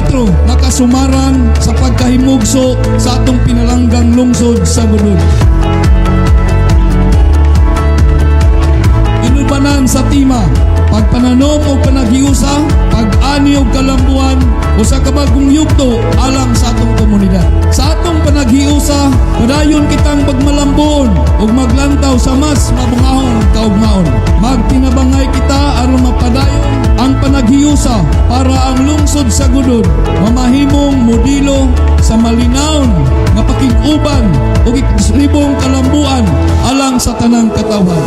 sentro nakasumaran sa pagkahimugso sa atong pinalanggang lungsod sa Gudod. Inubanan sa tima, pagpananom o panaghiusa, pag-ani o kalambuan o sa kabagong yugto alang sa atong komunidad. Sa atong panaghiusa, padayon kitang magmalambuon o maglantaw sa mas mabungahon kaugmaon. Magtinabangay kita aron mapadayon ang panaghiusa para ang lungsod sa Gudod mamahimong modelo sa malinawon nga pakig-uban o ikisribong kalambuan alang sa tanang katawhan.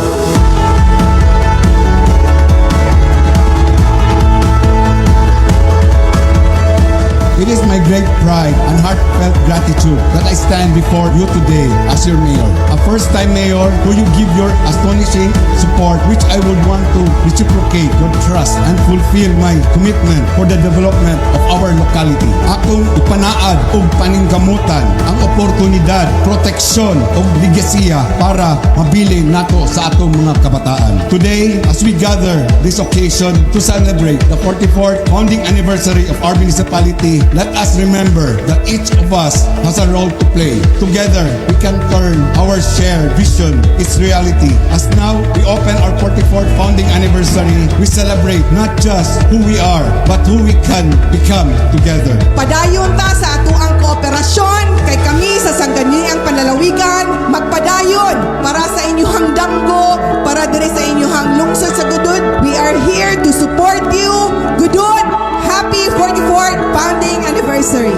It is my great pride and heartfelt gratitude that I stand before you today as your mayor. A first-time mayor who you give your astonishing support, which I would want to reciprocate your trust and fulfill my commitment for the development of our locality. Akong ipanaad og paningkamutan ang oportunidad, proteksyon og ligasiya para mabili nato sa atong mga kabataan. Today, as we gather this occasion to celebrate the 44th founding anniversary of our municipality, let us remember that each of us has a role to play. Together, we can turn our shared vision its reality. As now, we open our 44th founding anniversary, we celebrate not just who we are, but who we can become together. Padayon ta sa ato ang kooperasyon kay kami sa Sangguniang Panlalawigan magpadayon para sa inyong damgo, para dire sa inyong lungsod sa Gudod. We are here to support you. Gudod, happy 44th founding anniversary.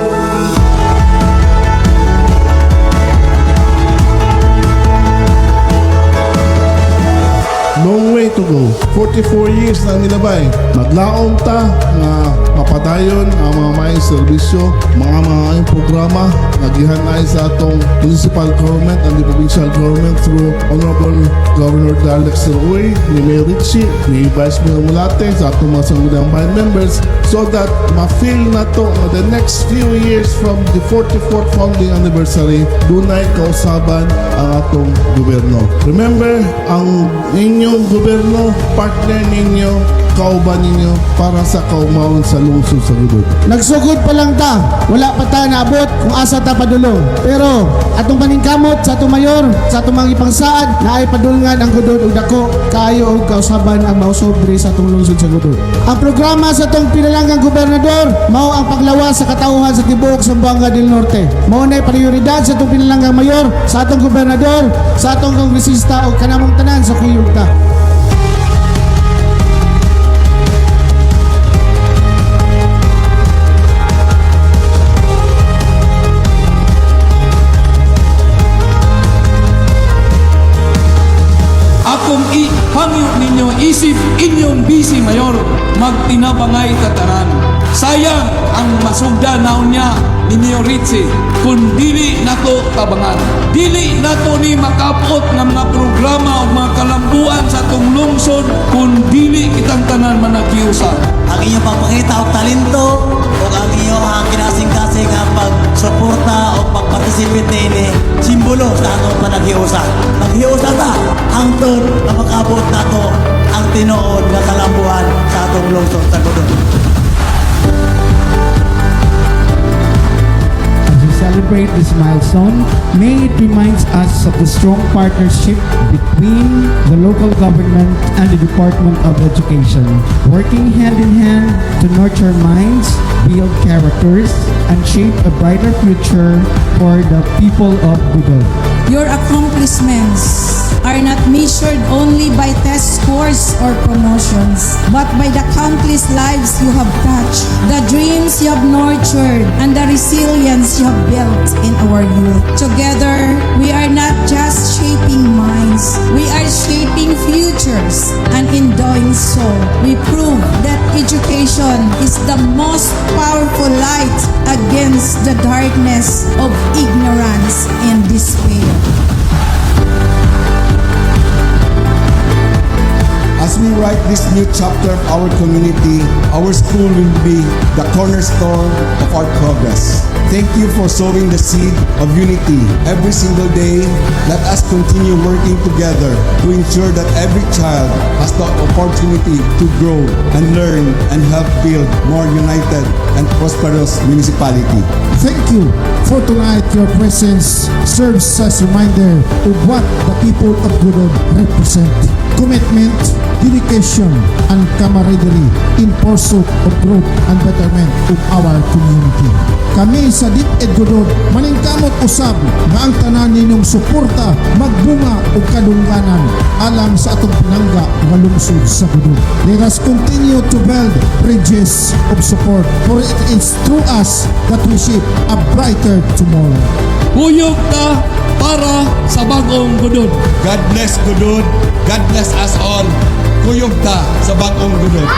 Long way to go. 44 years na nilabay. Maglaom ta nga mapadayon ang mga may serbisyo, mga programa nagihanay sa atong municipal government and the provincial government through Honorable Governor Darlex Roy, ni Mayor Richie, ni Vice Mayor Mulate, sa atong mga sangguniang bayan members, so that ma-feel na to the next few years from the 44th founding anniversary, dunay kausaban ang atong gobyerno. Remember, ang inyong gobyerno, partner ninyo, kauban ninyo para sa kaumawon sa lungsod sa Gudod. Nagsugod pa lang ta, wala pa ta naabot kung asa ta padulong. Pero atong paningkamot sa atong mayor, sa atong mga ipangsaad na ay padulngan ang Gudod ug dako kaayo og kausaban ang mausobre sa atong lungsod sa Gudod. Ang programa sa atong pinalanggang gobernador mao ang paglawas sa katawhan sa tibuok Zamboanga del Norte. Mao nay prioridad sa atong pinalanggang mayor, sa atong gobernador, sa atong kongresista ug kanamong tanan sa kuyog ta. Akong hangyo ninyo isip inyong busy mayor, magtinabangay tatanan. Sayang ang masugda naon niya ni Mayor Richie kung dili nato tabangan. Dili nato ni makapot ng mga programa o mga kalambuan sa atong lungsod kung dili kitang tanan managiusa. Ang inyong pagpakita og talento o ang inyong kinasing-kasing pagsuporta o pagparticipate nini simbolo sa atong panaghiusa. Maghiusa ta hangtod na makabot nato ang tinuod nga kalambuan sa atong lungsod sa Gudod. Celebrate this milestone, may it reminds us of the strong partnership between the local government and the Department of Education, working hand in hand to nurture minds, build characters, and shape a brighter future for the people of Gudod. Your accomplishments are not measured only by test scores or promotions, but by the countless lives you have touched, the dreams you have nurtured, and the resilience you have built in our youth. Together, we are not just shaping minds, we are shaping futures, and in doing so, we prove that education is the most powerful light against the darkness of ignorance and despair. As we write this new chapter of our community, our school will be the cornerstone of our progress. Thank you for sowing the seed of unity. Every single day, let us continue working together to ensure that every child has the opportunity to grow and learn and help build more united and prosperous municipality. Thank you for tonight. Your presence serves as a reminder of what the people of Godod represent. Commitment, dedication, and camaraderie in pursuit of growth and betterment of our community. Kami sa DepEd Godod maningkamot usab nga ang tanan ninyong suporta magbunga og kadungganan alang sa atong pinangga nga lungsod sa Godod. Let us continue to build bridges of support, for it is through us that we shape a brighter tomorrow. Kuyog ta para sa bagong Godod. God bless Godod. God bless us all. Kuyog ta sa bagong Godod.